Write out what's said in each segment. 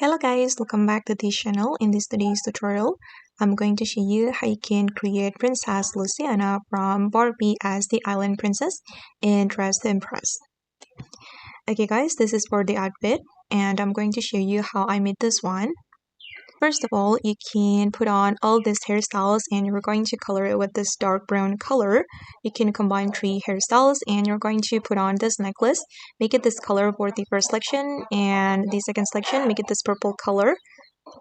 Hello guys, welcome back to this channel. In today's tutorial, I'm going to show you how you can create Princess Luciana from Barbie as the island princess in Dress to Impress. Okay guys, this is for the outfit and I'm going to show you how I made this one. First of all, you can put on all these hairstyles and you're going to color it with this dark brown color. You can combine 3 hairstyles and you're going to put on this necklace. Make it this color for the first selection, and the second selection, make it this purple color.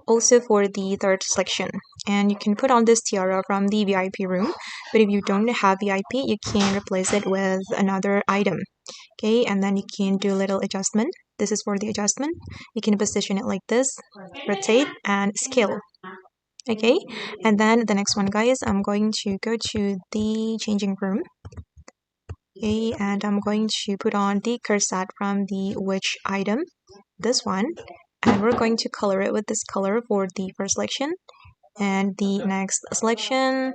Also for the third selection, and you can put on this tiara from the VIP room, but if you don't have VIP, you can replace it with another item. Okay, and then you can do a little adjustment. This is for the adjustment. You can position it like this, rotate and scale. Okay, and then the next one guys, I'm going to go to the changing room. Okay, and I'm going to put on the corset from the witch item, this one, and we're going to color it with this color for the first selection and the next selection.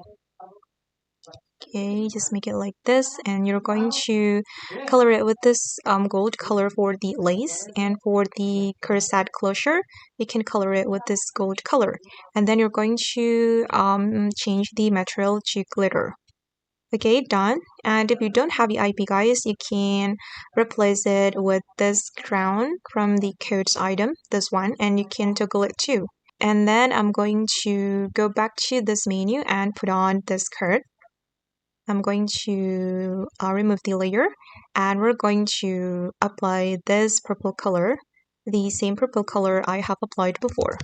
Okay, just make it like this, and you're going to color it with this gold color for the lace, and for the corset closure you can color it with this gold color, and then you're going to change the material to glitter. Okay, done. And if you don't have the IP guys, you can replace it with this crown from the coats item, this one, and you can toggle it too. And then I'm going to go back to this menu and put on this skirt. I'm going to remove the layer, and we're going to apply this purple color, the same purple color I have applied before.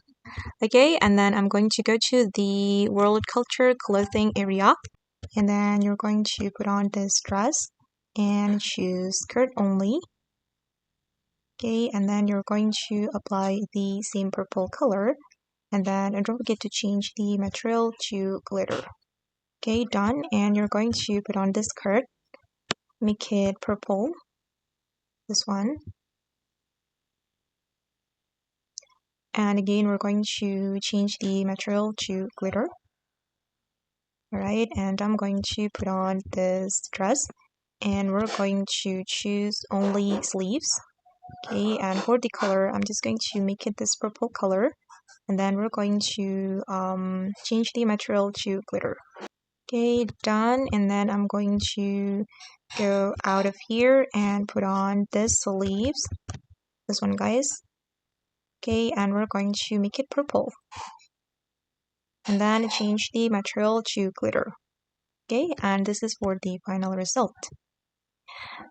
Okay, and then I'm going to go to the world culture clothing area, and then you're going to put on this dress and choose skirt only. Okay, and then you're going to apply the same purple color, and then don't forget to change the material to glitter. Okay, done. And you're going to put on this skirt, make it purple, this one, and again we're going to change the material to glitter. Alright, and I'm going to put on this dress, and we're going to choose only sleeves. Okay, and for the color, I'm just going to make it this purple color, and then we're going to change the material to glitter. Okay, done. And then I'm going to go out of here and put on this sleeves, this one guys. Okay, and we're going to make it purple, and then change the material to glitter. Okay, and this is for the final result.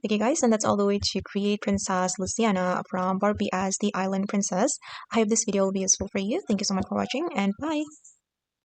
Okay guys, and that's all the way to create Princess Luciana from Barbie as the island princess. I hope this video will be useful for you. Thank you so much for watching, and bye!